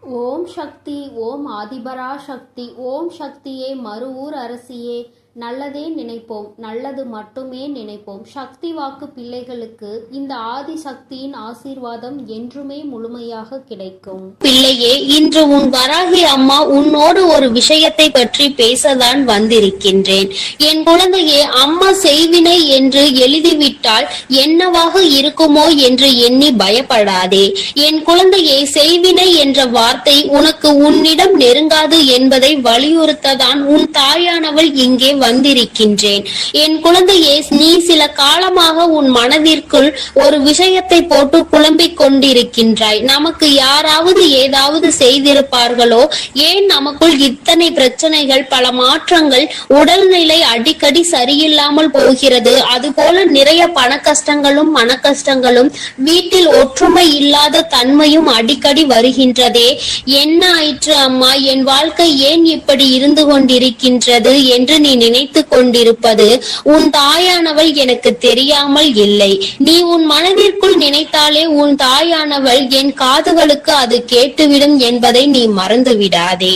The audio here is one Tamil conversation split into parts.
ஓம் சக்தி, ஓம் ஆதிபரா சக்தி, ஓம் சக்தியே, மறுவூர் அரசியே, நல்லதே நினைப்போம், நல்லது மட்டுமே நினைப்போம். சக்தி வாக்கு பிள்ளைகளுக்கு இந்த ஆதி சக்தியின் ஆசீர்வாதம் என்றுமே முழுமையாக கிடைக்கும். பிள்ளையே, இன்று உன் வராகி அம்மா உன்னோடு ஒரு விஷயத்தை பற்றி பேசதான் வந்திருக்கின்றேன். என் குழந்தையே, அம்மா செய்வினை என்று எழுதிவிட்டால் என்னவாக இருக்குமோ என்று எண்ணி பயப்படாதே. என் குழந்தையே, செய்வினை என்ற வார்த்தை உனக்கு உன்னிடம் நெருங்காது என்பதை வலியுறுத்ததான் உன் தாயானவள் இங்கே வந்திருக்கின்றேன். என் குழந்தையே, நீ சில காலமாக உன் மனதிற்குள் ஒரு விஷயத்தை போட்டு குழம்பிக் கொண்டிருக்கின்றாய். நமக்கு யாராவது ஏதாவது செய்திருப்பார்களோ, ஏன் நமக்குள் இத்தனை பிரச்சனைகள், பல மாற்றங்கள், உடல்நிலை அடிக்கடி சரியில்லாமல் போகிறது, அதுபோல நிறைய பண கஷ்டங்களும் மன கஷ்டங்களும், வீட்டில் ஒற்றுமை இல்லாத தன்மையும் அடிக்கடி வருகின்றதே, என்ன ஆயிற்று அம்மா, என் வாழ்க்கை ஏன் இப்படி இருந்து கொண்டிருக்கின்றது என்று நீ நினைத்துக் கொண்டிருப்பது உன் தாயானவள் எனக்கு தெரியாமல் இல்லை. நீ உன் மனதிற்குள் நினைத்தாலே உன் தாயானவள் என் காதுகளுக்கு அது கேட்டுவிடும் என்பதை நீ மறந்து விடாதே.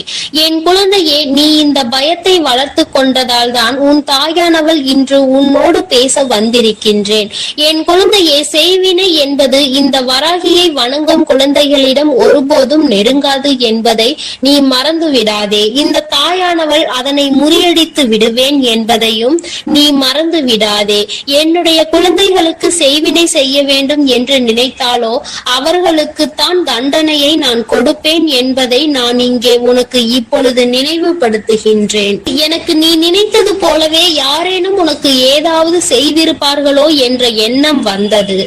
என் குழந்தையே, நீ இந்த பயத்தை வளர்த்து கொண்டதால் தான் உன் தாயானவள் இன்று உன்னோடு பேச வந்திருக்கின்றேன். என் குழந்தையே, செய்வினை என்பது இந்த வராகியை வணங்கும் குழந்தைகளிடம் ஒருபோதும் நெருங்காது என்பதை நீ மறந்து விடாதே. இந்த தாயானவள் அதனை முறியடித்து விடுவேன் என்பதையும் நீ மறந்து விடாதே. என்னுடைய குழந்தைகளுக்கு செய்வினை செய்ய வேண்டும் என்று நினைத்தாலோ அவர்களுக்கு தான் தண்டனையை நான் கொடுப்பேன் என்பதை நான் இங்கே உனக்கு இப்பொழுது நினைவுபடுத்துகின்றேன். எனக்கு நீ நினைத்தது போலவே யாரேனும் உனக்கு ஏதாவது செய்திருப்பார்களோ என்ற எண்ணம் வந்தது.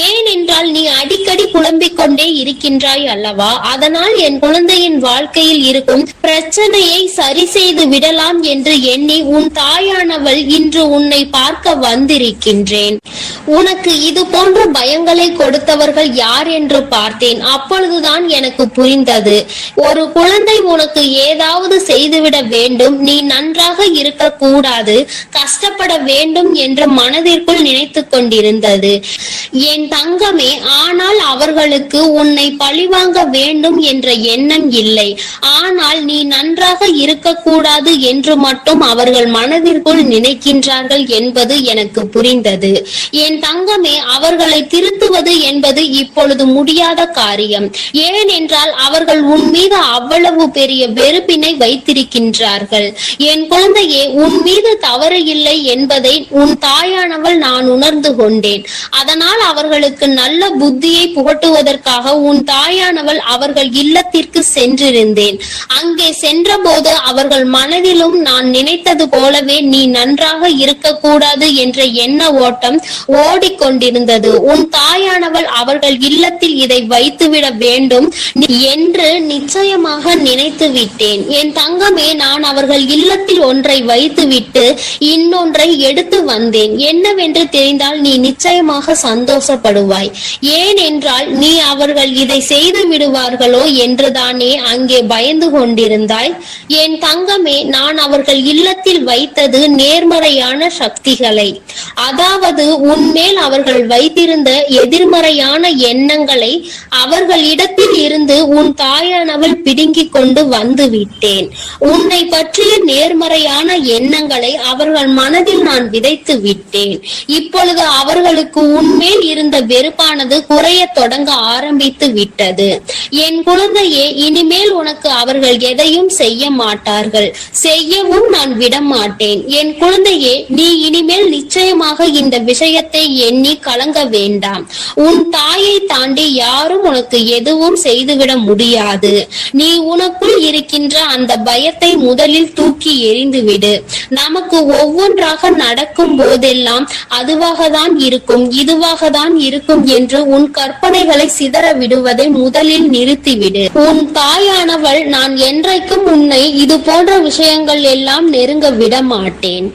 ஏனென்றால் நீ அடிக்கடி புலம்பிக் கொண்டே இருக்கின்றாய் அல்லவா? அதனால் என் குழந்தையின் வாழ்க்கையில் இருக்கும் பிரச்சனையை சரி செய்து விடலாம் என்று எண்ணி உன் தாயானவள் இன்று உன்னை பார்க்க வந்திருக்கின்றேன். உனக்கு இது போன்ற பயங்களை கொடுத்தவர்கள் யார் என்று பார்த்தேன். அப்பொழுதுதான் எனக்கு புரிந்தது, ஒரு குழந்தை உனக்கு ஏதாவது செய்துவிட வேண்டும், நீ நன்றாக இருக்க கூடாது, கஷ்டப்பட வேண்டும் என்று மனதிற்குள் நினைத்து கொண்டிருந்தது என் தங்கமே. ஆனால் அவர்களுக்கு உன்னை பழிவாங்க வேண்டும் என்ற எண்ணம் இல்லை. ஆனால் நீ நன்றாக இருக்கக்கூடாது என்று மட்டும் அவர்கள் மனதிற்குள் நினைக்கின்றார்கள் என்பது எனக்கு புரிந்தது. என் தங்கமே, அவர்களை திருத்துவது என்பது இப்பொழுது முடியாத காரியம். ஏனென்றால் அவர்கள் உன் மீது அவ்வளவு பெரிய வெறுப்பினை வைத்திருக்கின்றார்கள். என் குழந்தையே, உன் மீது தவறு இல்லை என்பதை உன் தாயானவள் நான் உணர்ந்து கொண்டேன். அதனால் அவர்களுக்கு நல்ல புத்தியை புகட்டுவதற்காக உன் தாயானவள் அவர்கள் இல்லத்திற்கு சென்றிருந்தேன். அங்கே சென்ற போது அவர்கள் மனதிலும் நான் நினைத்தது போலவே நீ நன்றாக இருக்கக்கூடாது என்ற எண்ண ஓட்டம் ஓடிக்கொண்டிருந்தது. உன் தாயானவள் அவர்கள் இல்லத்தில் இதை வைத்துவிட வேண்டும் என்று நிச்சயமாக நினைத்து விட்டேன். என் தங்கமே, நான் அவர்கள் இல்லத்தில் ஒன்றை வைத்துவிட்டு இன்னொன்றை எடுத்து வந்தேன். என்னவென்று தெரிந்தால் நீ நிச்சயமாக சந்தோஷப்படுவாய். ஏனென்றால் நீ அவர்கள் இதை செய்து விடுவார்களோ என்றுதானே அங்கே பயந்து கொண்டிருந்தாய். என் தங்கமே, நான் அவர்கள் இல்லத்தில் வைத்தது நேர்மறையான சக்திகளை, அதாவது உன்மேல் அவர்கள் வைத்திருந்த எதிர்மறையான எண்ணங்களை அவர்களிடத்தில் இருந்து உன் தாயானவள் பிடுங்கிக் கொண்டு வந்து விட்டேன். உன்னை பற்றிய நேர்மறையான எண்ணங்களை அவர்கள் மனதில் நான் விதைத்து விட்டேன். இப்பொழுது அவர்களுக்கு உன்மேல் இருந்த வெறுப்பானது குறைய தொடங்க ஆரம்பித்து விட்டது. என் குழந்தையே, இனிமேல் உனக்கு அவர்கள் எதையும் செய்ய மாட்டார்கள், செய்யவும் நான் விட மாட்டேன். என் குழந்தையே, நீ இனிமேல் நிச்சயமாக இந்த விஷயத்தை எண்ணி கலங்க வேண்டாம். உன் தாயை தாண்டி யாரும் உனக்கு எதுவும் செய்துவிட முடியாது. நீ உனக்குள் இருக்கின்ற அந்த பயத்தை முதலில் தூக்கி எறிந்துவிடு. நமக்கு ஒவ்வொன்றாக நடக்கும் போதெல்லாம் அதுவாக தான் இருக்கும், இதுவாக தான் இருக்கும் என்று உன் கற்பனைகளை சிதற விடுவதை முதலில் நிறுத்திவிடு. உன் தாயானவள் நான் என்றைக்கும் உன்னை இது போன்ற விஷயங்கள் எல்லாம் நெருங்க விட மாட்டேன்.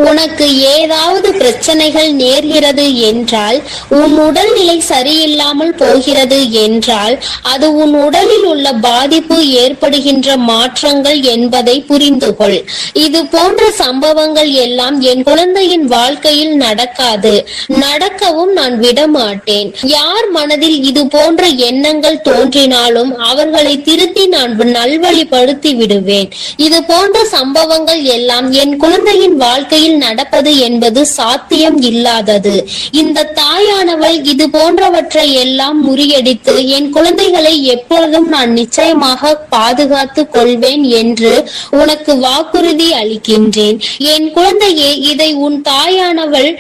உனக்கு ஏதாவது பிரச்சனைகள் நேர்கிறது என்றால், உன் உடல்நிலை சரியில்லாமல் போகிறது என்றால், அது உன் உடலில் உள்ள பாதிப்பு ஏற்படுகின்ற மாற்றங்கள் என்பதை புரிந்து கொள். இது போன்ற சம்பவங்கள் எல்லாம் என் குழந்தையின் வாழ்க்கையில் நடக்காது, நடக்கவும் நான் விடமாட்டேன். யார் மனதில் இது போன்ற எண்ணங்கள் தோன்றினாலும் அவர்களை திருத்தி நான் நல்வழிப்படுத்தி விடுவேன். இது போன்ற சம்பவங்கள் எல்லாம் என் குழந்தையின் வாழ்க்கையில் நடப்பது என்பது சாத்தியம் இல்லாதது. இந்த தாயானவள் இது போன்றவற்றை எல்லாம் முறியடித்து என் குழந்தைகளை எப்பொழுதும் நான் நிச்சயமாக பாதுகாத்து கொள்வேன் என்று உனக்கு வாக்குறுதி அளிக்கின்றேன். என் குழந்தையே, இதை உன் தாயானவள்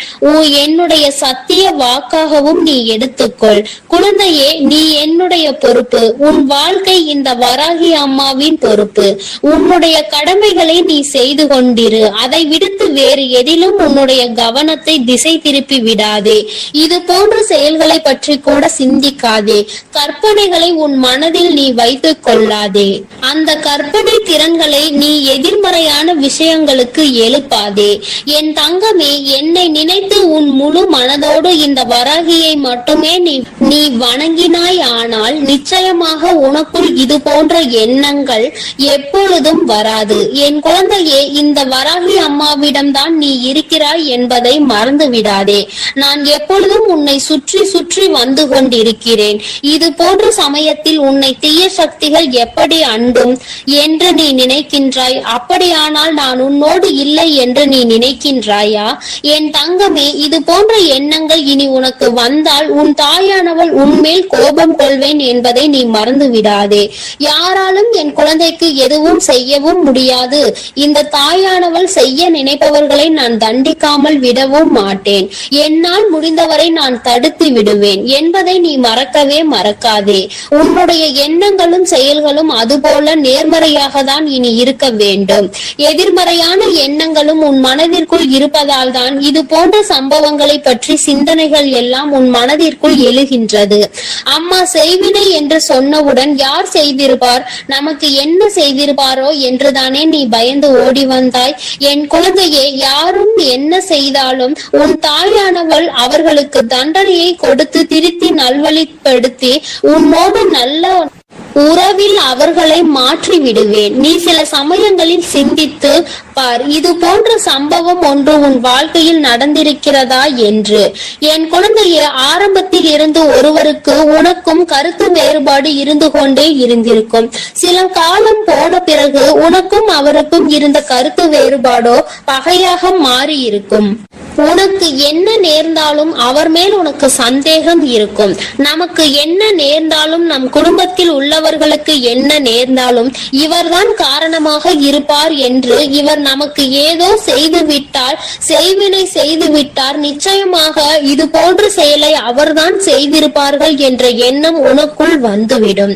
என்னுடைய சத்திய வாக்காகவும் நீ எடுத்துக்கொள். குழந்தையே, நீ என்னுடைய பொறுப்பு. உன் வாழ்க்கை இந்த வராகி அம்மாவின் பொறுப்பு. உன்னுடைய கடமைகளை நீ செய்து கொண்டிரு. அதை விடுத்து வேறு எதிலும் உன்னுடைய கவனத்தை திசை திருப்பி விடாதே. இது போன்ற செயல்களை பற்றி கூட சிந்திக்காதே. கற்பனைகளை உன் மனதில் நீ வைத்துக் கொள்ளாதே. அந்த கற்பனை திறன்களை நீ எதிர்மறையான விஷயங்களுக்கு எழுப்பாதே. என் தங்கமே, என்னை நினைத்து உன் முழு மனதோடு இந்த வராகியை மட்டுமே நீ வணங்கினாய். ஆனால் நிச்சயமாக உனக்குள் இது போன்ற எண்ணங்கள் எப்பொழுதும் வராது. என் குழந்தையே, இந்த வராகி அம்மாவிடம்தான் நீ இருக்கிறாய் என்பதை மறந்து விடாதே. நான் எப்பொழுதும் உன்னை சுற்றி சுற்றி வந்து கொண்டிருக்கிறேன். இது போன்ற சமயத்தில் உன்னை தீய சக்திகள் எப்படி அண்டும் என்று நீ நினைக்கின்றாய். அப்படியானால் நான் உன்னோடு இல்லை என்று நீ நினைக்கின்றாயா? என் தங்கமே, இது போன்ற எண்ணங்கள் இனி உனக்கு வந்தால் உன் தாயானவள் உன்மேல் கோபம் கொள்வேன் என்பதை நீ மறந்து விடாதே. யாராலும் என் குழந்தைக்கு எதுவும் செய்யவும் முடியாது. இந்த தாயானவள் செய்ய நினைப்பவர்களை நான் தண்டிக்காமல் விடவும் மாட்டேன். என்னால் முடிந்தவரை நான் தடுத்து விடுவேன் என்பதை நீ மறக்கவே மறக்காதே. உன்னுடைய எண்ணங்களும் செயல்களும் அதுபோல நேர்மறையாக தான் இனி இருக்க வேண்டும். எதிர்மறையான எண்ணங்களும் உன் மனதிற்குள் இருப்பதால் தான் இது போன்ற சம்பவங்களை பற்றி சிந்தனைகள் எல்லாம் உன் மனதிற்குள் எழுகின்றது. அம்மா செய்வினை என்று சொன்னவுடன் யார் செய்திருப்பார், நமக்கு என்ன செய்திருப்பாரோ என்றுதானே நீ பயந்து ஓடி வந்தாய். என் குழந்தையே, யாரும் என்ன செய்தாலும் உன் தாயானவள் அவர்களுக்கு தண்டனையை கொடுத்து திருத்தி நல்வழிப்படுத்தி உன்னோடு நல்ல உறவில் அவர்களை மாற்றி விடுவேன். நீ சில சமயங்களில் சிந்தித்து பார், இது போன்ற சம்பவம் ஒன்று உன் வாழ்க்கையில் நடந்திருக்கிறதா என்று. என் குழந்தைய, ஆரம்பத்தில் இருந்து ஒருவருக்கு உனக்கும் கருத்து வேறுபாடு இருந்து கொண்டே இருந்திருக்கும். சில காலம் போன பிறகு உனக்கும் அவருக்கும் இருந்த கருத்து வேறுபாடோ பகையாக மாறி இருக்கும். உனக்கு என்ன நேர்ந்தாலும் அவர் மேல் உனக்கு சந்தேகம் இருக்கும். நமக்கு என்ன நேர்ந்தாலும், நம் குடும்பத்தில் உள்ளவர்களுக்கு என்ன நேர்ந்தாலும் இவர்தான் காரணமாக இருப்பார் என்று, இவர் நமக்கு ஏதோ செய்து விட்டார், செய்வினை செய்து விட்டார், நிச்சயமாக இது போன்ற செயலை அவர்தான் செய்திருப்பார்கள் என்ற எண்ணம் உனக்குள் வந்துவிடும்.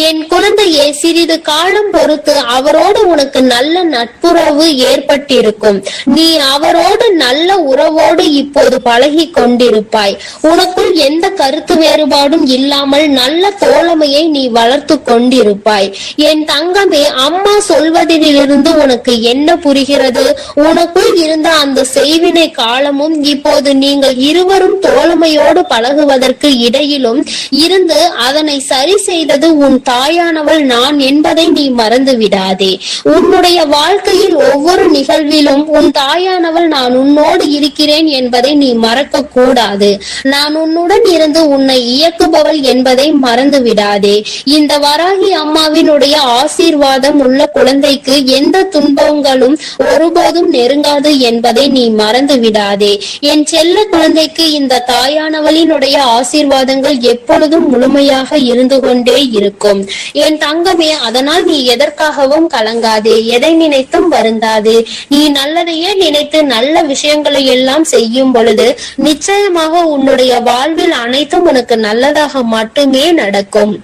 என் குழந்தையே, சிறிது காலம் பொறுத்து அவரோடு உனக்கு நல்ல நட்புறவு ஏற்பட்டிருக்கும். நீ அவரோடு நல்ல உறவோடு இப்போது பழகி கொண்டிருப்பாய். உனக்குள் எந்த கருத்து வேறுபாடும் இல்லாமல் நல்ல தோழமையை நீ வளர்த்து கொண்டிருப்பாய். என் தங்கமே, அம்மா சொல்வதிலிருந்து உனக்கு என்ன புரிகிறது? உனக்குள் இருந்த அந்த செய்வினை காலமும் இப்போது நீங்கள் இருவரும் தோழமையோடு பழகுவதற்கு இடையிலும் இருந்து அதனை சரி செய்தது உன் தாயானவள் நான் என்பதை நீ மறந்து விடாதே. உன்னுடைய வாழ்க்கையில் ஒவ்வொரு நிகழ்விலும் உன் தாயானவள் நான் உன்னோடு இருக்கிறேன் என்பதை நீ மறக்க கூடாது. நான் உன்னுடன் இருந்து உன்னை இயக்குபவள் என்பதை மறந்து விடாதே. இந்த வராகி அம்மாவினுடைய ஆசீர்வாதம் உள்ள குழந்தைக்கு எந்த துன்பங்களும் ஒருபோதும் நெருங்காது என்பதை நீ மறந்து விடாதே. என் செல்ல குழந்தைக்கு இந்த தாயானவளினுடைய ஆசீர்வாதங்கள் எப்பொழுதும் முழுமையாக இருந்து கொண்டே இருக்கும். என் தங்கமே, அதனால் நீ எதற்காகவும் கலங்காதே, எதை நினைத்தும் வருந்தாதே. நீ நல்லதையே நினைத்து நல்ல விஷயங்களை எல்லாம் செய்யும் பொழுது நிச்சயமாக உன்னுடைய வாழ்வில் அனைத்தும் உனக்கு நல்லதாக மட்டுமே நடக்கும்.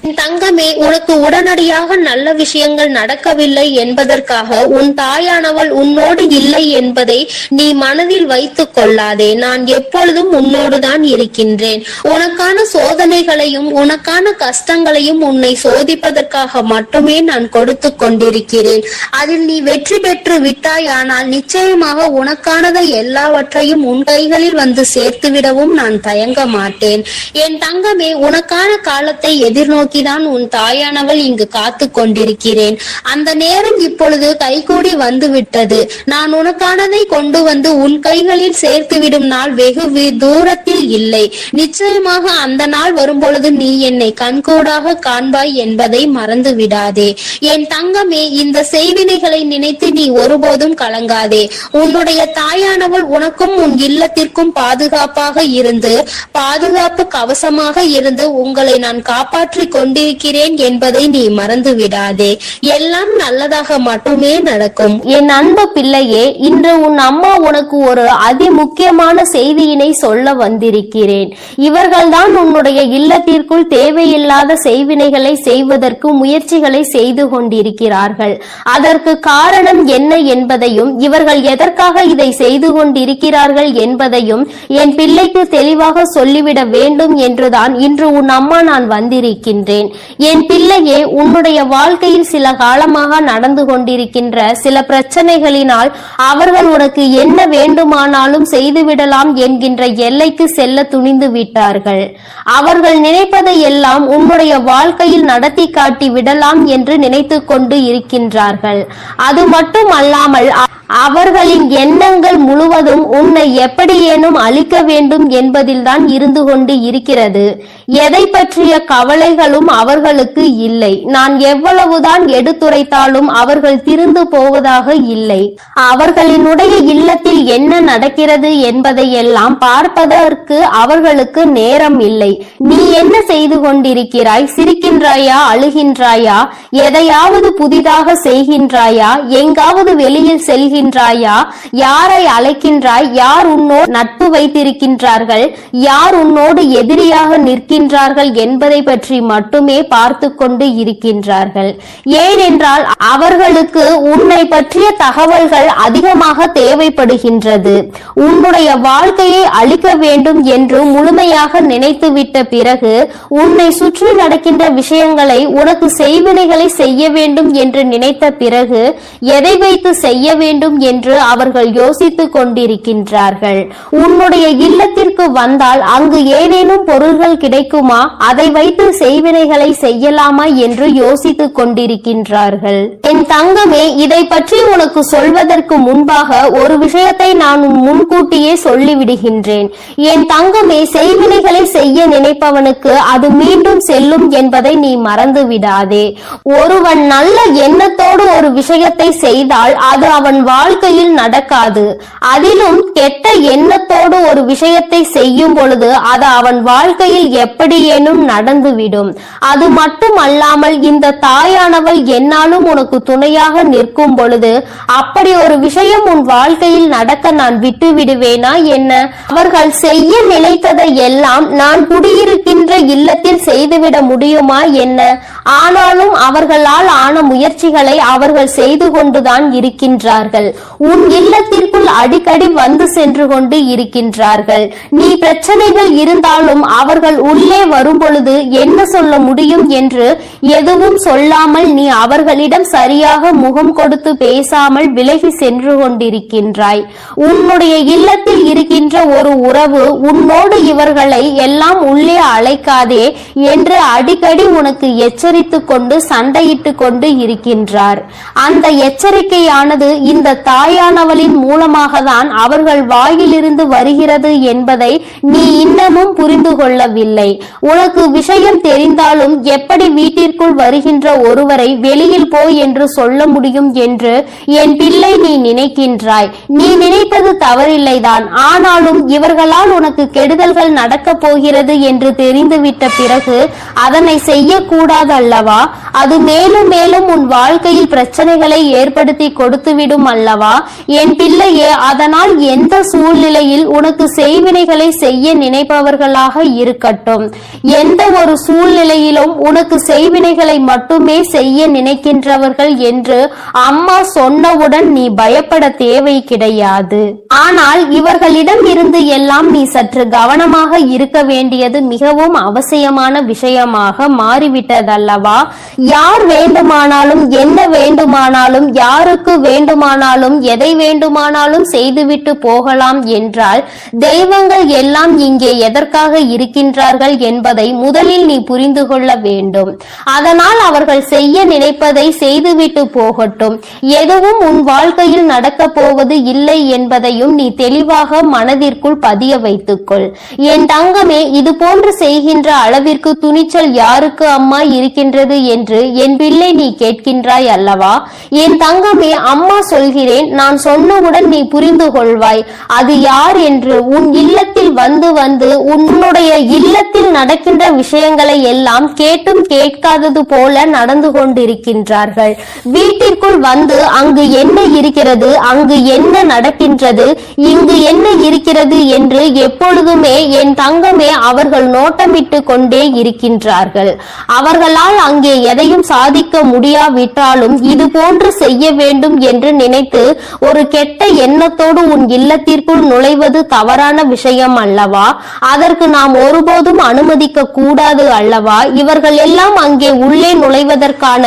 என் தங்கமே, உனக்கு உடனடியாக நல்ல விஷயங்கள் நடக்கவில்லை என்பதற்காக உன் தாயானவள் உன்னோடு இல்லை என்பதை நீ மனதில் வைத்துக் கொள்ளாதே. நான் எப்பொழுதும் உன்னோடுதான் இருக்கின்றேன். உனக்கான சோதனைகளையும் உனக்கான கஷ்டங்களையும் உன்னை சோதிப்பதற்காக மட்டுமே நான் கொடுத்து கொண்டிருக்கிறேன். அதில் நீ வெற்றி பெற்று விட்டாயானால் நிச்சயமாக உனக்கானதை எல்லாவற்றையும் உன் கைகளில் வந்து சேர்த்துவிடவும் நான் தயங்க மாட்டேன். என் தங்கமே, உனக்கான காலத்தை எதிர்நோக்கிதான் உன் தாயானவள் இங்கு காத்து கொண்டிருக்கிறேன். அந்த நேரம் இப்பொழுது கைகூடி வந்து விட்டது. நான் உனக்கானதை கொண்டு வந்து உன் கைகளில் சேர்த்துவிடும் நாள் வெகு தூரத்தில் இல்லை. நிச்சயமாக அந்த நாள் வரும்பொழுது நீ என்னை கண்கூடாக காண்பாய் என்பதை மறந்து விடாதே. என் தங்கமே, இந்த செய்வினைகளை நினைத்து நீ ஒருபோதும் கலங்காதே. உன்னுடைய தாயானவள் உனக்கும் உன் இல்லத்திற்கும் பாதுகாப்பாக இருந்து, பாதுகாப்பு கவசமாக இருந்து உங்களை நான் காப்பாற்றி கொண்டிருக்கிறேன் என்பதை நீ மறந்து விடாதே. எல்லாம் நல்லதாக மட்டுமே நடக்கும். என் அன்பு பிள்ளையே, இன்று உன் அம்மா உனக்கு ஒரு அதி முக்கியமான செய்தியினை சொல்ல வந்திருக்கிறேன். இவர்கள்தான் உன்னுடைய இல்லத்திற்குள் தேவையில்லாத செய்வினைகளை செய்வதற்கு முயற்சிகளை செய்து கொண்டிருக்கிறார்கள். அதற்கு காரணம் என்ன என்பதையும் இவர்கள் எதற்காக இதை செய்து கொண்டிருக்கிறார்கள் என்பதையும் என் பிள்ளைக்கு தெளிவாக சொல்லிவிட வேண்டும் என்றுதான் இன்று உன் அம்மா நான் வந்திருக்கின்றேன். என் பிள்ளையே, உன்னுடைய வாழ்க்கையில் சில காலமாக நடந்து கொண்டிருக்கின்ற சில பிரச்சனைகளினால் அவர்கள் உனக்கு என்ன வேண்டுமானாலும் செய்துவிடலாம் என்கின்ற எல்லைக்கு செல்ல துணிந்து விட்டார்கள். அவர்கள் நினைப்பதை எல்லாம் உன்னுடைய வாழ்க்கையில் நடத்தி காட்டி விடலாம் என்று நினைத்து கொண்டு இருக்கின்றார்கள். அது மட்டும் அல்லாமல் அவர்களின் எண்ணங்கள் முழுவதும் உன்னை எப்படியேனும் அழிக்க வேண்டும் என்பதில்தான் இருந்து கொண்டு இருக்கிறது. எதை பற்றிய கவலைகளும் அவர்களுக்கு இல்லை. நான் எவ்வளவுதான் எடுத்துரைத்தாலும் அவர்கள் திருந்து போவதாக இல்லை. அவர்களினுடைய இல்லத்தில் என்ன நடக்கிறது என்பதை எல்லாம் பார்ப்பதற்கு அவர்களுக்கு நேரம் இல்லை. நீ என்ன செய்து கொண்டிருக்கிறாய்? சிரிக்கின்றாயா? அழுகின்றாயா? எதையாவது புதிதாக செய்கின்றாயா? எங்காவது வெளியில் செல்கின்றாயா? யாரை அழைக்கின்றாய்? யார் உன்னோடு நட்பு வைத்திருக்கின்றார்கள்? யார் உன்னோடு எதிரியாக நிற்கின்றார்கள் என்பதை பற்றி மட்டுமே பார்த்து கொண்டு இருக்கின்றார்கள். ஏனென்றால் அவர்களுக்கு உன்னை பற்றிய தகவல்கள் அதிகமாக தேவைப்படுகின்றது. உன்னுடைய வாழ்க்கையை அழிக்க வேண்டும் என்று முழுமையாக நினைத்துவிட்ட பிறகு உன்னை சுற்றி நடக்கின்ற விஷயங்களை உனக்கு செய்வினைகளை செய்ய வேண்டும் என்று நினைத்த பிறகு எதை வைத்து செய்ய வேண்டும் என்று அவர்கள் யோசித்துக் கொண்டிருக்கின்றார்கள். உன்னுடைய இல்லத்திற்கு வந்தால் அங்கு ஏதேனும் பொருள்கள் கிடைக்குமா, அதை வைத்து செய்வினைகளை செய்யலாமா என்று யோசித்துக் கொண்டிருக்கின்றார்கள். என் தங்கமே, இதை பற்றி உனக்கு சொல்வதற்கு முன்பாக ஒரு விஷயத்தை நான் முன்கூட்டியே சொல்லிவிடுகின்றேன். என் தங்கமே, செய்வினைகளை செய்ய நினைப்பவனுக்கு அது மீண்டும் செல்லும் என்பதை நீ மறந்து விடாதே. ஒருவன் நல்ல எண்ணத்தோடு ஒரு விஷயத்தை செய்தால் அது அவன் வாழ்க்கையில் நடக்காது. அதிலும் கெட்ட எண்ணத்தோடு ஒரு விஷயத்தை செய்யும் பொழுது அது அவன் வாழ்க்கையில் எப்படியேனும் நடந்துவிடும். அது மட்டும் அல்லாமல் இந்த தாயானவள் என்னாலும் உனக்கு துணையாக நிற்கும் பொழுது அப்படி ஒரு விஷயம் உன் வாழ்க்கையில் நடக்க நான் விட்டு விடுவேனா என்ன? அவர்கள் செய்ய நினைத்ததை எல்லாம் நான் குடியிருக்கின்ற இல்லத்தில் செய்துவிட முடியுமா என்ன? ஆனாலும் அவர்களால் ஆன முயற்சிகளை அவர்கள் செய்து கொண்டுதான் இருக்கின்றார்கள். உன் இல்லத்திற்குள் அடிக்கடி வந்து சென்று கொண்டு இருக்கின்றார்கள். நீ பிரச்சனைகள் இருந்தாலும் அவர்கள் உள்ளே வரும் பொழுது என்ன சொல்ல முடியும் என்று எதுவும் சொல்லாமல் நீ அவர்களிடம் சரியாக முகம் கொடுத்து பேசாமல் விலகி சென்று கொண்டிருக்கின்றாய். உன்னுடைய இல்லத்தில் இருக்கின்ற ஒரு உறவு உன்னோடு இவர்களை எல்லாம் உள்ளே அழைக்காதே என்று அடிக்கடி உனக்கு எச்சரித்துக் கொண்டு சண்டையிட்டு கொண்டு இருக்கின்றார். அந்த எச்சரிக்கையானது இந்த தாயானவளின் மூலமாக தான் அவர்கள் வாயிலிருந்து வருகிறது என்பதை நீ இன்னமும் புரிந்து கொள்ளவில்லை. உனக்கு விஷயம் தெரிந்தாலும் எப்படி வீட்டிற்குள் வருகின்ற ஒருவரை வெளியில் போய் என்று சொல்ல முடியும் என்று என் பிள்ளை நீ நினைக்கின்றாய். நீ நினைப்பது தவறில்லைதான். ஆனாலும் இவர்களால் உனக்கு கெடுதல்கள் நடக்கப் போகிறது என்று தெரிந்துவிட்ட பிறகு அதனை செய்யக்கூடாது அல்லவா? அது மேலும் மேலும் உன் வாழ்க்கையில் பிரச்சனைகளை ஏற்படுத்தி கொடுத்துவிடும் அல்லவா? அல்லவா என் பிள்ளையே. அதனால் எந்த சூழ்நிலையில் உனக்கு செய்வினைகளை செய்ய நினைப்பவர்களாக இருக்கட்டும், எந்த ஒரு சூழ்நிலையிலும் உனக்கு செய்வினைகளை மட்டுமே செய்ய நினைக்கின்றவர்கள் என்று அம்மா சொன்னவுடன் நீ பயப்பட தேவை கிடையாது. ஆனால் இவர்களிடம் இருந்து எல்லாம் நீ சற்று கவனமாக இருக்க வேண்டியது மிகவும் அவசியமான விஷயமாக மாறிவிட்டதல்லவா. யார் வேண்டுமானாலும் என்ன வேண்டுமானாலும் யாருக்கு வேண்டுமானாலும் எதை வேண்டுமானாலும் செய்துவிட்டு போகலாம் என்றால் தெய்வங்கள் எல்லாம் இங்கே எதற்காக இருக்கின்றார்கள் என்பதை முதலில் நீ புரிந்து கொள்ள வேண்டும். அதனால் அவர்கள் செய்ய நினைப்பதை செய்துவிட்டு போகட்டும். எதுவும் உன் வாழ்க்கையில் நடக்கப் போவது இல்லை என்பதையும் நீ தெளிவாக மனதிற்குள் பதிய வைத்துக்கொள். என் தங்கமே, இது போன்று செய்கின்ற அளவிற்கு துணிச்சல் யாருக்கு அம்மா இருக்கின்றது என்று என் பிள்ளை நீ கேட்கின்றாய் அல்லவா. என் தங்கமே, அம்மா சொல்கிறேன், நான் சொன்னவுடன் நீ புரிந்து கொள்வாய் அது யார் என்று. உன் இல்லத்தில் வந்து வந்து உன்னுடைய இல்லத்தில் நடக்கின்ற விஷயங்களை எல்லாம் கேட்டும் கேட்காதது போல நடந்து கொண்டிருக்கின்றார்கள். வீட்டிற்குள் வந்து அங்கு என்ன இருக்கிறது, அங்கு என்ன நடக்கின்றது, இங்கு என்ன இருக்கிறது என்று எப்பொழுதுமே என் தங்கமே அவர்கள் நோட்டமிட்டு கொண்டே இருக்கின்றார்கள். அவர்களால் அங்கே எதையும் சாதிக்க முடியாவிட்டாலும் இது போன்று செய்ய வேண்டும் என்று நினைத்து ஒரு கெட்ட எண்ணத்தோடு உன் இல்லத்திற்குள் நுழைவது தவறான விஷயம் அல்லவா. அதற்கு நாம் ஒருபோதும் அனுமதிக்க கூடாது அல்லவா. இவர்கள் எல்லாம் அங்கே உள்ளே நுழைவதற்கான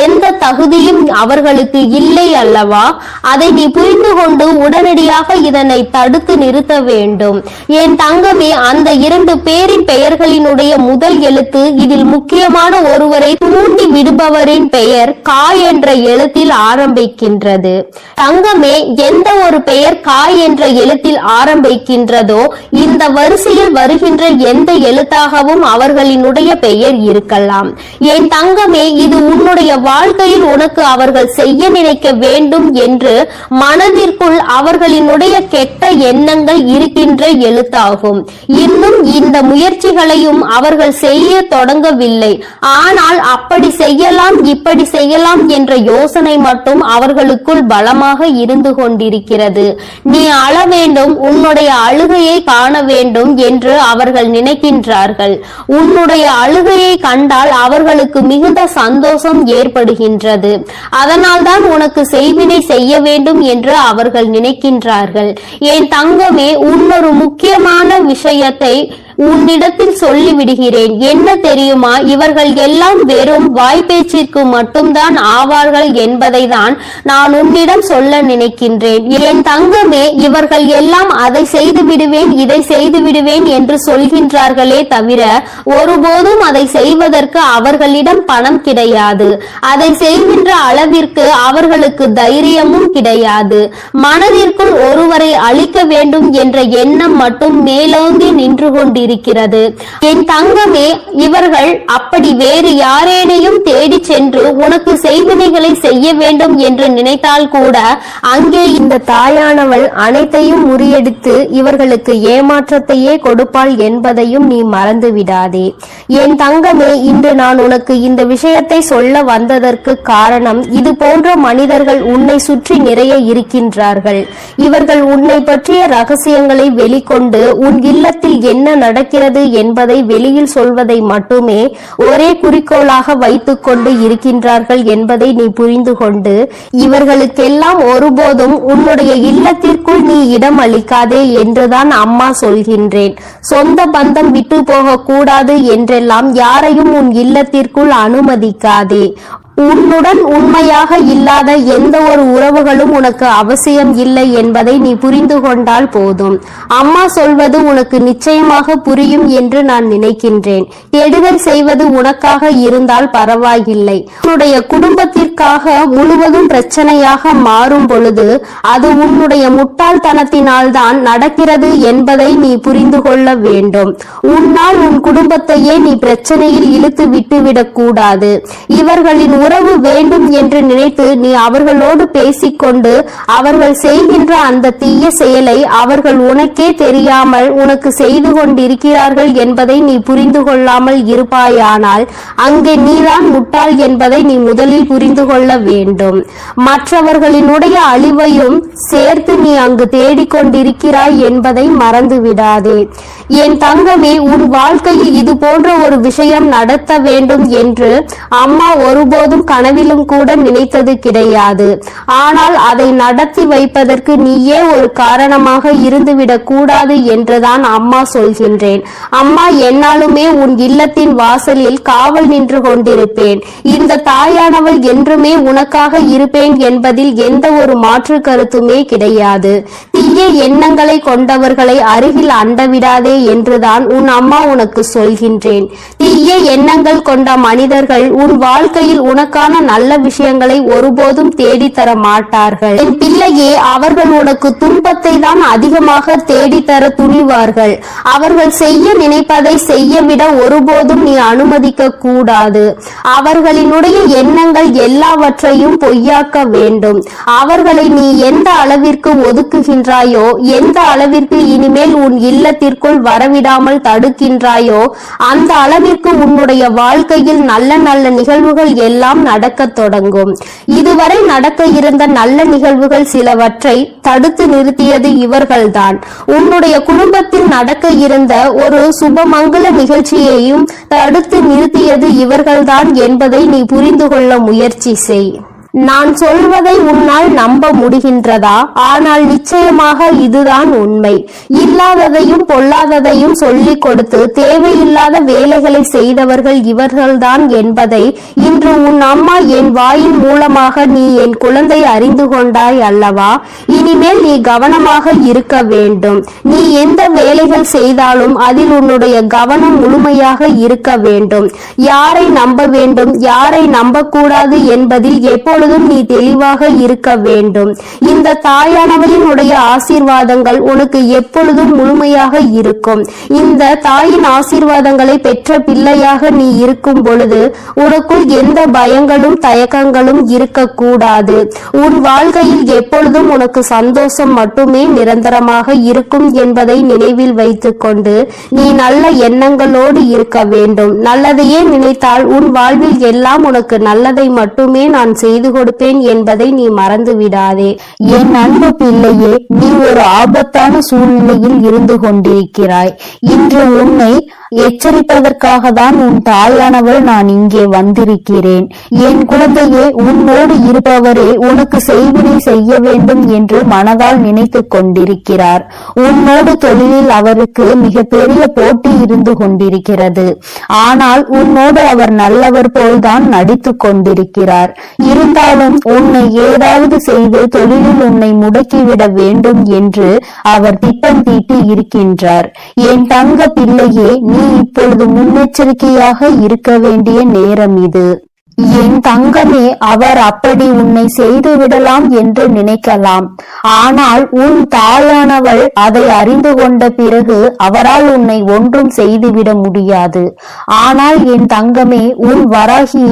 எந்த தகுதியும் அவர்களுக்கு இல்லை அல்லவா. அதை நீ புரிந்து கொண்டு உடனடியாக இதனை தடுத்து நிறுத்த வேண்டும். என் தங்கமே, அந்த 2 பேரின் பெயர்களினுடைய முதல் எழுத்து இதில் முக்கியமான ஒருவரை தூண்டி விடுபவரின் பெயர் கா என்ற எழுத்தில் ஆரம்பிக்கின்றது. தங்கமே, எந்த ஒரு பெயர் கா என்ற எழுத்தில் ஆரம்பிக்கின்றதோ இந்த வரிசையில் வருகின்ற எந்த எழுத்தாகவும் அவர்களினுடைய பெயர் இருக்கலாம். என் தங்கமே, இது உன்னுடைய வாழ்க்கையில் உனக்கு அவர்கள் செய்ய நினைக்க வேண்டும் என்று மனதிற்குள் அவர்களினுடைய கெட்ட எண்ணங்கள் இருக்கின்ற எழுத்தாகும். இன்னும் இந்த முயற்சிகளையும் அவர்கள் செய்ய தொடங்கவில்லை. ஆனால் அப்படி செய்யலாம் இப்படி செய்யலாம் என்ற யோசனை மட்டும் அவர்களுக்குள் பலமாக இருந்து கொண்டிருக்கிறது. நீ அழ வேண்டும், உன்னுடைய அழுகையை காண வேண்டும் என்று அவர்கள் நினைக்கின்றார்கள். உன்னுடைய அழுகையை கண்டால் அவர்களுக்கு மிகுந்த சந்தோஷம் ஏற்படுகின்றது. அதனால்தான் உனக்கு செய்வினை செய்ய வேண்டும் என்று அவர்கள் நினைக்கின்றார்கள். என் தங்கமே, இன்னொரு முக்கியமான விஷயத்தை உன்னிடத்தில் சொல்லிவிடுகிறேன். என்ன தெரியுமா, இவர்கள் எல்லாம் வெறும் வாய்ப்பேச்சிற்கு மட்டும்தான் ஆவார்கள் என்பதை தான் நான் உன்னிடம் சொல்ல நினைக்கின்றேன். என் தங்கமே, இவர்கள் எல்லாம் அதை செய்து விடுவேன் இதை செய்து விடுவேன் என்று சொல்கின்றார்களே தவிர ஒருபோதும் அதை செய்வதற்கு அவர்களிடம் பணம் கிடையாது. அதை செய்கின்ற அளவிற்கு அவர்களுக்கு தைரியமும் கிடையாது. மனதிற்குள் ஒருவரை அழிக்க வேண்டும் என்ற எண்ணம் மட்டும் மேலோங்கி நின்று கொண்டிருக்கிறது. என் தங்கமே, இவர்கள் அப்படி வேறு யாரேனையும் தேடி சென்று உனக்கு செய்வினைகளை செய்ய வேண்டும் என்று நினைத்தால் கூட அங்கே இந்த தாயானவள் அனைத்தையும் முறியடித்து இவர்களுக்கு ஏமாற்றத்தையே கொடுப்பாள் என்பதையும் நீ மறந்து விடாதே. என் தங்கமே, இன்று நான் உனக்கு இந்த விஷயத்தை சொல்ல வந்ததற்கு காரணம், இது போன்ற மனிதர்கள் உன்னை சுற்றி நிறைய இருக்கின்றார்கள். இவர்கள் உன்னை பற்றிய ரகசியங்களை வெளிக்கொண்டு உன் இல்லத்தில் என்ன நடக்கிறது என்பதை வெளியில் சொல்வதை மட்டுமே ஒரே குறிக்கோளாக வைத்துக் கொண்டு இருக்கின்றார்கள் என்பதை நீ புரிந்து கொண்டு இவர்களுக்கெல்லாம் ஒருபோதும் உன்னுடைய இல்லத்திற்குள் நீ இடம் அளிக்காதே என்றுதான் அம்மா சொல்கின்றேன். சொந்த பந்தம் விட்டு போக கூடாது என்றெல்லாம் யாரையும் உன் இல்லத்திற்குள் அனுமதிக்காதே. உன்னுடன் உண்மையாக இல்லாத எந்த ஒரு உறவுகளும் உனக்கு அவசியம் இல்லை என்பதை நீ புரிந்து கொண்டால் போதும். அம்மா சொல்வது உனக்கு நிச்சயமாக புரியும் என்று நான் நினைக்கின்றேன். கெடுதல் செய்வது உனக்காக இருந்தால் பரவாயில்லை. உன்னுடைய குடும்பத்திற்காக முழுவதும் பிரச்சனையாக மாறும் பொழுது அது உன்னுடைய முட்டாள்தனத்தினால் தான் நடக்கிறது என்பதை நீ புரிந்து கொள்ள வேண்டும். உன்னால் உன் குடும்பத்தையே நீ பிரச்சனையில் இழுத்து விட்டுவிடக் கூடாது. இவர்களின் உறவு வேண்டும் என்று நினைத்து நீ அவர்களோடு பேசிக்கொண்டு அவர்கள் செய்கின்ற அந்த தீய செயலை அவர்கள் உனக்கே தெரியாமல் உனக்கு செய்து கொண்டிருக்கிறார்கள் என்பதை நீ புரிந்து கொள்ளாமல் இருப்பாயானால் அங்கே நீதான் முட்டாள் என்பதை நீ முதலில் புரிந்து கொள்ள வேண்டும். மற்றவர்களினுடைய அழிவையும் சேர்த்து நீ அங்கு தேடிக்கொண்டிருக்கிறாய் என்பதை மறந்து விடாதே. என் தங்கமே, உன் வாழ்க்கையில் இது போன்ற ஒரு விஷயம் நடத்த வேண்டும் என்று அம்மா ஒருபோதும் கனவிலும் கூட நினைத்தது கிடையாது. ஆனால் அதை நடத்தி வைப்பதற்கு நீயே ஒரு காரணமாக இருந்துவிடக் கூடாது என்றுதான் அம்மா சொல்கின்றேன். அம்மா என்னாலுமே உன் இல்லத்தின் வாசலில் காவல் நின்று கொண்டிருப்பேன். இந்த தாயானவள் என்றுமே உனக்காக இருப்பேன் என்பதில் எந்த ஒரு மாற்று கருத்துமே கிடையாது. தீய எண்ணங்களை கொண்டவர்களை அருகில் அண்டவிடாதே என்றுதான் உன் அம்மா உனக்கு சொல்கின்றேன். தீய எண்ணங்கள் கொண்ட மனிதர்கள் உன் வாழ்க்கையில் உனக்கான நல்ல விஷயங்களை ஒருபோதும் தேடித்தர மாட்டார்கள். என் பிள்ளையே, அவர்கள் உனக்கு துன்பத்தை தான் அதிகமாக தேடித்தர துணிவார்கள். அவர்கள் செய்ய நினைப்பதை செய்யவிட ஒருபோதும் நீ அனுமதிக்க கூடாது. அவர்களினுடைய எண்ணங்கள் எல்லாவற்றையும் பொய்யாக்க வேண்டும். அவர்களை நீ எந்த அளவிற்கு ஒதுக்குகின்றாயோ, எந்த அளவிற்கு இனிமேல் உன் இல்லத்திற்குள் வரவிடாமல் தடுக்கின்றாயோ, அந்த அளவிற்கு உன்னுடைய வாழ்க்கையில் நல்ல நல்ல நிகழ்வுகள் எல்லாம் நடக்க தொடங்கும். இதுவரை நடக்க இருந்த நல்ல நிகழ்வுகள் சிலவற்றை தடுத்து நிறுத்தியது இவர்கள்தான். உன்னுடைய குடும்பத்தில் நடக்க இருந்த ஒரு சுபமங்கல நிகழ்ச்சியையும் தடுத்து நிறுத்தியது இவர்கள்தான் என்பதை நீ புரிந்து கொள்ள முயற்சி செய். நான் சொல்வதை உன்னால் நம்ப முடிகின்றதா? ஆனால் நிச்சயமாக இதுதான் உண்மை. இல்லாததையும் பொல்லாததையும் சொல்லிக் கொடுத்து தேவையில்லாத வேலைகளை செய்தவர்கள் இவர்கள்தான் என்பதை இன்று உன் அம்மா என் வாயின் மூலமாக நீ என் குழந்தை அறிந்து கொண்டாய் அல்லவா? இனிமேல் நீ கவனமாக இருக்க வேண்டும். நீ எந்த வேலைகள் செய்தாலும் அதில் உன்னுடைய கவனம் முழுமையாக இருக்க வேண்டும். யாரை நம்ப வேண்டும், யாரை நம்பக்கூடாது என்பதில் எப்பொழுதும் நீ தெளிவாக இருக்க வேண்டும். இந்த தாயானவளினுடைய ஆசீர்வாதங்கள் உனக்கு எப்பொழுதும் முழுமையாக இருக்கும். இந்த தாயின் ஆசீர்வாதங்களை பெற்ற பிள்ளையாக நீ இருக்கும் பொழுது உனக்குள் எந்த பயங்களும் தயக்கங்களும் இருக்கக்கூடாது. உன் வாழ்க்கையில் எப்பொழுதும் உனக்கு சந்தோஷம் மட்டுமே நிரந்தரமாக இருக்கும் என்பதை நினைவில் வைத்துக் கொண்டு நீ நல்ல எண்ணங்களோடு இருக்க வேண்டும். நல்லதையே நினைத்தால் உன் வாழ்வில் எல்லாம் உனக்கு நல்லதை மட்டுமே நான் செய்து கொடுப்பேன் என்பதை நீ மறந்து விடாதே. என் அன்பு பிள்ளையே, நீ ஒரு ஆபத்தான சூழ்நிலையில் இருந்து கொண்டிருக்கிறாய். இன்று உன்னை எச்சரிப்பதற்காக தான் உன் தாயானவள் நான் இங்கே வந்திருக்கிறேன். என் குழந்தையே, உன்னோடு இருப்பவரே உனக்கு செய்வினை செய்ய வேண்டும் என்று மனதால் நினைத்துக் கொண்டிருக்கிறார். உன்னோடு தொழிலில் அவருக்கு மிக பெரிய போட்டி இருந்து கொண்டிருக்கிறது. ஆனால் உன்னோடு அவர் நல்லவர் போல்தான் நடித்துக் கொண்டிருக்கிறார். இருந்தாலும் உன்னை ஏதாவது செய்து தொழிலில் உன்னை முடக்கிவிட வேண்டும் என்று அவர் திட்டம் தீட்டி இருக்கின்றார். என் தங்க பிள்ளையே, நீ இப்பொழுது முன்னெச்சரிக்கையாக இருக்க வேண்டிய நேரம் இது. என் தங்கமே, அவர் அப்படி உன்னை செய்து விடலாம் என்று நினைக்கலாம். ஆனால் உன் தாயானவள் அதை அறிந்து கொண்ட பிறகு அவரால் உன்னை ஒன்றும் செய்துவிட முடியாது. ஆனால் என் தங்கமே, உன் வராகி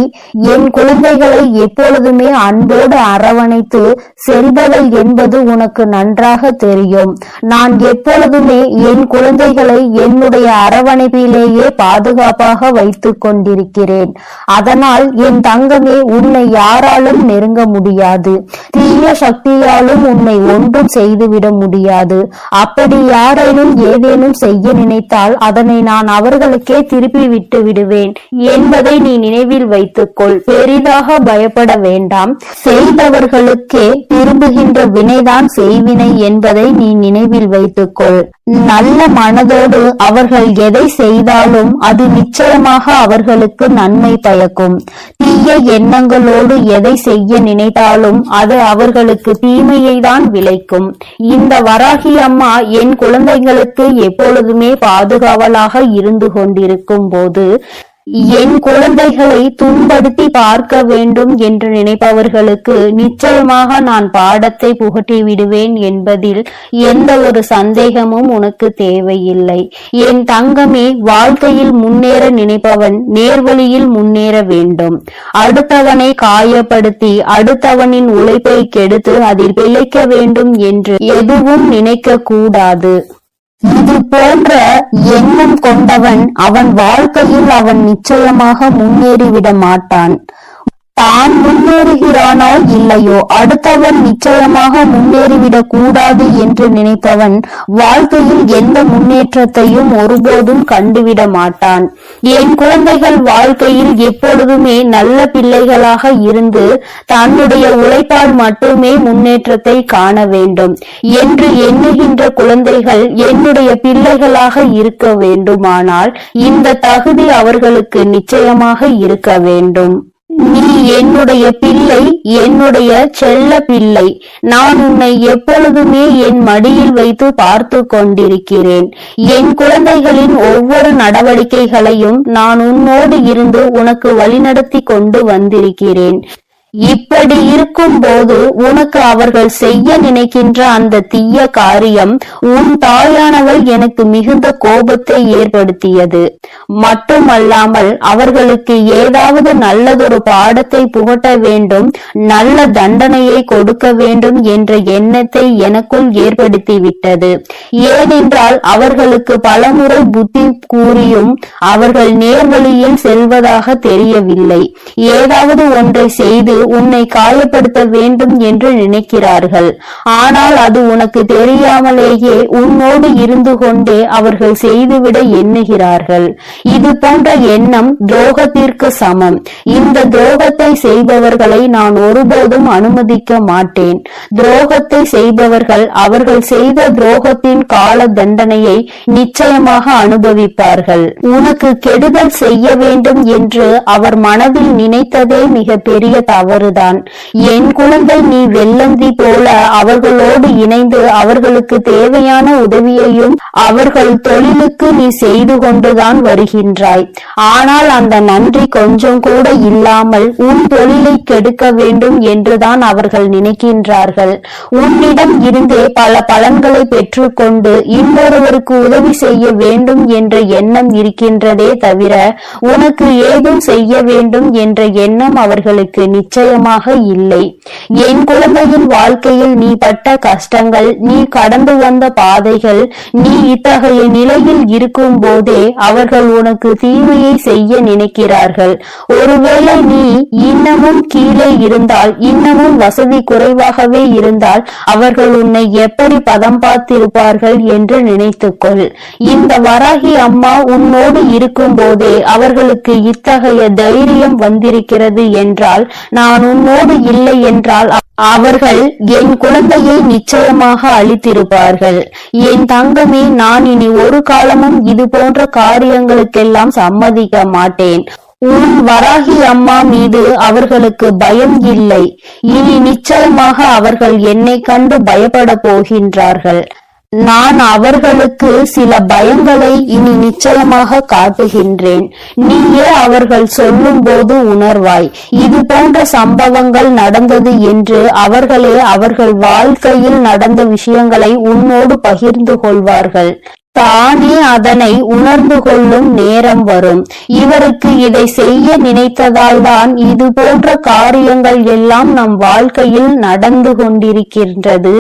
என் குழந்தைகளை எப்பொழுதுமே அன்போடு அரவணைத்து செல்பவள் என்பது உனக்கு நன்றாக தெரியும். நான் எப்பொழுதுமே என் குழந்தைகளை என்னுடைய அரவணைப்பிலேயே பாதுகாப்பாக வைத்துக் கொண்டிருக்கிறேன். அதனால் என் தங்கமே, உன்னை யாராலும் நெருங்க முடியாது. தீய சக்தியாலும் உன்னை ஒன்றும் செய்துவிட முடியாது. அப்படி யாரேனும் ஏதேனும் செய்ய நினைத்தால் அதனை நான் அவர்களுக்கே திருப்பி விட்டு விடுவேன் என்பதை நீ நினைவில் வைத்துக்கொள். பெரிதாக பயப்பட வேண்டாம். செய்தவர்களுக்கே திரும்புகின்ற வினைதான் செய்வினை என்பதை நீ நினைவில் வைத்துக்கொள். நல்ல மனதோடு அவர்கள் எதை செய்தாலும் அது நிச்சயமாக அவர்களுக்கு நன்மை பயக்கும். தீய எண்ணங்களோடு எதை செய்ய நினைத்தாலும் அது அவர்களுக்கு தீமையை தான் விளைக்கும். இந்த வராகி அம்மா என் குழந்தைகளுக்கு எப்பொழுதுமே பாதுகாவலாக இருந்து கொண்டிருக்கும் போது என் குழந்தைகளை துன்படுத்தி பார்க்க வேண்டும் என்று நினைப்பவர்களுக்கு நிச்சயமாக நான் பாடத்தை புகட்டி விடுவேன் என்பதில் எந்த ஒரு சந்தேகமும் உனக்கு தேவையில்லை. என் தங்கமே, வாழ்க்கையில் முன்னேற நினைப்பவன் நேர்வழியில் முன்னேற வேண்டும். அடுத்தவனை காயப்படுத்தி அடுத்தவனின் உழைப்பை கெடுத்து அதில் பிழைக்க வேண்டும் என்று எதுவும் நினைக்க கூடாது. இது போன்ற எண்ணம் கொண்டவன் அவன் வாழ்க்கையில் அவன் நிச்சயமாக முன்னேறிவிட மாட்டான். தான் முன்னேறுகிறானோ இல்லையோ, அடுத்தவன் நிச்சயமாக முன்னேறிவிடக் கூடாது என்று நினைப்பவன் வாழ்க்கையில் எந்த முன்னேற்றத்தையும் ஒருபோதும் கண்டுவிட மாட்டான். என் குழந்தைகள் வாழ்க்கையில் எப்பொழுதுமே நல்ல பிள்ளைகளாக இருந்து தன்னுடைய உழைப்பால் மட்டுமே முன்னேற்றத்தை காண வேண்டும் என்று எண்ணுகின்ற குழந்தைகள் என்னுடைய பிள்ளைகளாக இருக்க வேண்டுமானால் இந்த தகுதி அவர்களுக்கு நிச்சயமாக இருக்க வேண்டும். நீ என்னுடைய பிள்ளை, என்னுடைய செல்ல பிள்ளை. நான் உன்னை எப்பொழுதுமே என் மடியில் வைத்து பார்த்து கொண்டிருக்கிறேன். என் குழந்தைகளின் ஒவ்வொரு நடவடிக்கைகளையும் நான் உன்னோடு இருந்து உனக்கு வழிநடத்தி கொண்டு வந்திருக்கிறேன். இப்படி இருக்கும் போது உனக்கு அவர்கள் செய்ய நினைக்கின்ற அந்த தீய காரியம் உன் தாயானவள் எனக்கு மிகுந்த கோபத்தை ஏற்படுத்தியது மட்டுமல்லாமல் அவர்களுக்கு ஏதாவது நல்லதொரு பாடத்தை புகட்ட வேண்டும், நல்ல தண்டனையை கொடுக்க வேண்டும் என்ற எண்ணத்தை எனக்குள் ஏற்படுத்திவிட்டது. ஏனென்றால் அவர்களுக்கு பலமுறை புத்தி கூறியும் அவர்கள் நேர்வழியில் செல்வதாக தெரியவில்லை. ஏதாவது ஒன்றை செய்து உன்னை காயப்படுத்த வேண்டும் என்று நினைக்கிறார்கள். ஆனால் அது உனக்கு தெரியாமலேயே உன்னோடு இருந்து கொண்டே அவர்கள் செய்துவிட எண்ணுகிறார்கள். இது போன்ற எண்ணம் துரோகத்திற்கு சமம். இந்த துரோகத்தை செய்பவர்களை நான் ஒருபோதும் அனுமதிக்க மாட்டேன். துரோகத்தை செய்பவர்கள் அவர்கள் செய்த துரோகத்தின் கால தண்டனையை நிச்சயமாக அனுபவிப்பார்கள். உனக்கு கெடுதல் செய்ய வேண்டும் என்று அவர் மனதில் நினைத்ததே மிக பெரிய தவறுதான். என் குழந்தை, நீ வெள்ளந்தி போல அவர்களோடு இணைந்து அவர்களுக்கு தேவையான உதவியையும் அவர்கள் தொழிலுக்கு நீ செய்து கொண்டுதான் வருகின்றாய். ஆனால் அந்த நன்றி கொஞ்சம் கூட இல்லாமல் உன் தொழிலை கெடுக்க வேண்டும் என்றுதான் அவர்கள் நினைக்கின்றார்கள். உன்னிடம் இருந்தே பல பலன்களை பெற்றுக்கொண்டு இன்னொருவருக்கு உதவி செய்ய வேண்டும் என்ற எண்ணம் இருக்கின்றதே தவிர உனக்கு ஏதும் செய்ய வேண்டும் என்ற எண்ணம் அவர்களுக்கு நிச்சயமாக இல்லை. என் குழந்தையின் வாழ்க்கையில் நீ பட்ட கஷ்டங்கள், நீ கடந்து வந்த பாதைகள், நீ இத்தகைய நிலையில் இருக்கும் போதே அவர்கள் உனக்கு தீமையை செய்ய நினைக்கிறார்கள். ஒருவேளை நீ இன்னமும் கீழே இருந்தால், இன்னமும் வசதி குறைவாகவே இருந்தால் அவர்கள் உன்னை எப்படி பதம் பார்த்திருப்பார்கள் என்று நினைத்துக்கொள். இந்த வராகி அம்மா உன்னோடு இருக்கும் போதே அவர்களுக்கு இத்தகைய தைரியம் வந்திருக்கிறது என்றால், நான் உன்னோடு இல்லை என்றால் அவர்கள் என் குழந்தையை நிச்சயமாக அழித்திருப்பார்கள். என் தங்கமே, நான் இனி ஒரு காலமும் இது போன்ற காரியங்களுக்கெல்லாம் சம்மதிக்க மாட்டேன். உன் வராகி அம்மா மீது அவர்களுக்கு பயம் இல்லை. இனி நிச்சயமாக அவர்கள் என்னை கண்டு பயப்பட போகின்றார்கள். நான் அவர்களுக்கு சில பயங்களை இனி நிச்சயமாக காட்டுகின்றேன். நீயே அவர்கள் சொல்லும் போது உணர்வாய். இது போன்ற சம்பவங்கள் நடந்தது என்று அவர்களே அவர்கள் வாழ்க்கையில் நடந்த விஷயங்களை உன்னோடு பகிர்ந்து கொள்வார்கள். தானே அதனை உணர்ந்து கொள்ளும் நேரம் வரும். இவருக்கு இதை செய்ய நினைத்ததால் தான் இது போன்ற காரியங்கள் எல்லாம் நம் வாழ்க்கையில் நடந்து கொண்டிருக்கின்றது.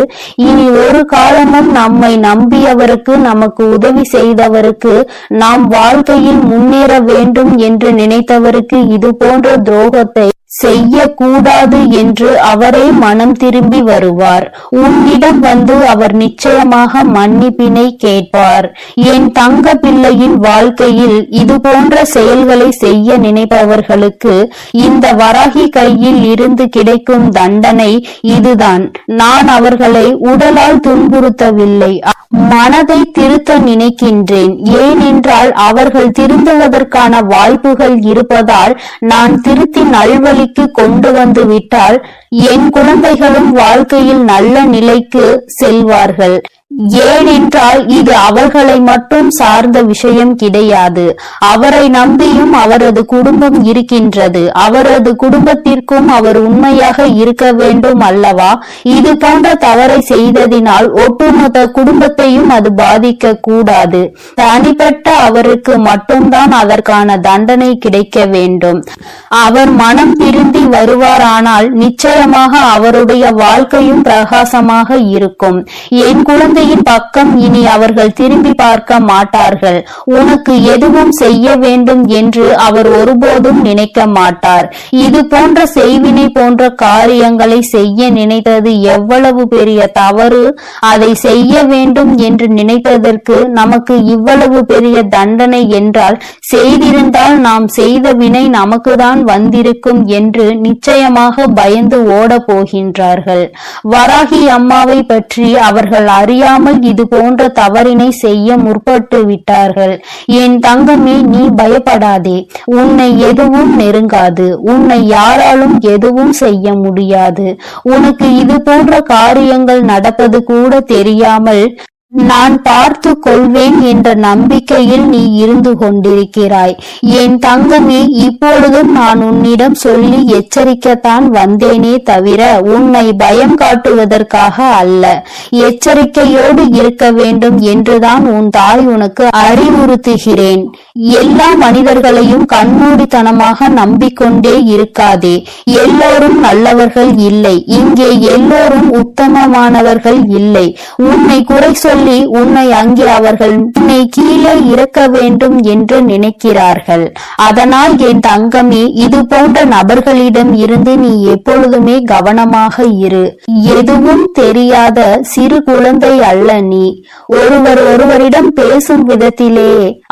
இனி ஒரு காலமும் நம்மை நம்பியவருக்கு, நமக்கு உதவி செய்தவருக்கு, நாம் வாழ்க்கையில் முன்னேற வேண்டும் என்று நினைத்தவருக்கு இது போன்ற துரோகத்தை செய்யக்கூடாது என்று அவரே மனம் திரும்பி வருவார். உன்னிடம் வந்து அவர் நிச்சயமாக மன்னிப்பினை கேட்பார். என் தங்க பிள்ளையின் வாழ்க்கையில் இது போன்ற செயல்களை செய்ய நினைப்பவர்களுக்கு இந்த வராகி கையில் இருந்து கிடைக்கும் தண்டனை இதுதான். நான் அவர்களை உடலால் துன்புறுத்தவில்லை, மனதை திருத்த நினைக்கின்றேன். ஏனென்றால் அவர்கள் திருந்துவதற்கான வாய்ப்புகள் இருப்பதால் நான் திருத்தி நல்வழிக்கு கொண்டு வந்து விட்டால் என் குழந்தைகளும் வாழ்க்கையில் நல்ல நிலைக்கு செல்வார்கள். ஏனென்றால் இது அவர்களை மட்டும் சார்ந்த விஷயம் கிடையாது. அவரை நம்பியும் அவரது குடும்பம் இருக்கின்றது. அவரது குடும்பத்திற்கும் அவர் உண்மையாக இருக்க வேண்டும் அல்லவா? இது போன்ற தவறை செய்ததினால் ஒட்டுமொத்த குடும்பத்தையும் அது பாதிக்க கூடாது. தனிப்பட்ட அவருக்கு மட்டும்தான் அதற்கான தண்டனை கிடைக்க வேண்டும். அவர் மனம் திருந்தி வருவாரானால் நிச்சயமாக அவருடைய வாழ்க்கையும் பிரகாசமாக இருக்கும். என் குழந்தையின் பக்கம் இனி அவர்கள் திரும்பி பார்க்க மாட்டார்கள். உனக்கு எதுவும் செய்ய வேண்டும் என்று அவர் ஒருபோதும் நினைக்க மாட்டார். இது போன்ற செய்வினை போன்ற காரியங்களை செய்ய நினைத்தது எவ்வளவு பெரிய தவறு. அதை செய்ய வேண்டும் என்று நினைத்ததற்கு நமக்கு இவ்வளவு பெரிய தண்டனை என்றால், செய்திருந்தால் நாம் செய்த வினை நமக்கு தான் வந்திருக்கும் என்று நிச்சயமாக பயந்து ஓட போகின்றார்கள். வராகி அம்மாவை பற்றி அவர்கள் அறியாமல் இது போன்ற தவறினை செய்ய முற்பட்டு விட்டார்கள். என் தங்கமே, நீ பயப்படாதே. உன்னை எதுவும் நெருங்காது. உன்னை யாராலும் எதுவும் செய்ய முடியாது. உனக்கு இது போன்ற காரியங்கள் நடப்பது கூட தெரியாமல் நான் பார்த்து கொள்வேன் என்ற நம்பிக்கையில் நீ இருந்து கொண்டிருக்கிறாய். என் தங்கமே, இப்பொழுதும் நான் உன்னிடம் சொல்லி எச்சரிக்கத்தான் வந்தேனே தவிர உன்னை பயம் காட்டுவதற்காக அல்ல. எச்சரிக்கையோடு இருக்க வேண்டும் என்றுதான் உன் தாய் உனக்கு அறிவுறுத்துகிறேன். எல்லா மனிதர்களையும் கண்மூடித்தனமாக நம்பிக்கொண்டே இருக்காதே. எல்லோரும் நல்லவர்கள் இல்லை. இங்கே எல்லோரும் உத்தமமானவர்கள் இல்லை. உன்னை குறை சொல்லி உன்னை அங்கே அவர்கள் உன்னை கீழே இறக்க வேண்டும் என்று நினைக்கிறார்கள். அதனால் என் தங்கமே, இது போன்ற நபர்களிடம் இருந்து நீ எப்பொழுதுமே கவனமாக இரு. எதுவும் தெரியாத சிறு குழந்தை அல்ல நீ. ஒருவரிடம் பேசும் விதத்திலே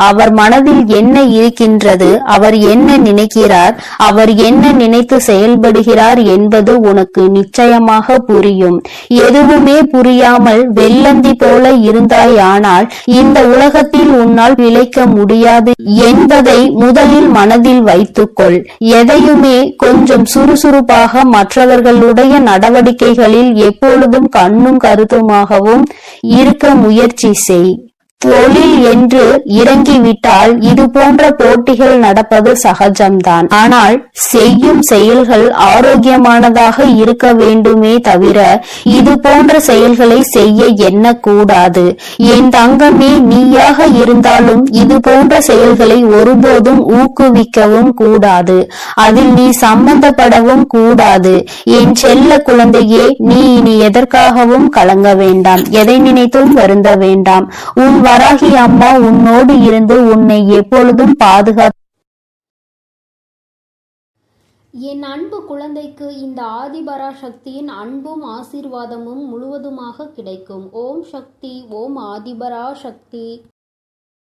அவர் மனதில் என்ன இருக்கின்றது, அவர் என்ன நினைக்கிறார், அவர் என்ன நினைத்து செயல்படுகிறார் என்பது உனக்கு நிச்சயமாக புரியும். எதுவுமே புரியாமல் வெள்ளந்தி போல இருந்தாயானால் இந்த உலகத்தில் உன்னால் பிழைக்க முடியாது என்பதை முதலில் மனதில் வைத்துக்கொள். எதையுமே கொஞ்சம் சுறுசுறுப்பாக மற்றவர்களுடைய நடவடிக்கைகளில் எப்பொழுதும் கண்ணும் கருத்துமாகவும் இருக்க முயற்சி செய். தொழில் என்று இறங்கிவிட்டால் இது போன்ற போட்டிகள் நடப்பது சகஜம்தான். ஆனால் செய்யும் செயல்கள் ஆரோக்கியமானதாக இருக்க வேண்டுமே தவிர இது போன்ற செயல்களை செய்ய எண்ணக்கூடாது. என் தங்கமே, நீயாக இருந்தாலும் இது போன்ற செயல்களை ஒருபோதும் ஊக்குவிக்கவும் கூடாது. அதில் நீ சம்பந்தப்படவும் கூடாது. என் செல்ல குழந்தையே, நீ இனி எதற்காகவும் கலங்க வேண்டாம். எதை நினைத்தும் வருந்த வேண்டாம். உன் வராகி அம்மா உன்னோடு இருந்து உன்னை எப்பொழுதும் பாதுகாத்து. என் அன்பு குழந்தைக்கு இந்த ஆதிபரா சக்தியின் அன்பும் ஆசீர்வாதமும் முழுவதுமாக கிடைக்கும். ஓம் சக்தி. ஓம் ஆதிபரா சக்தி.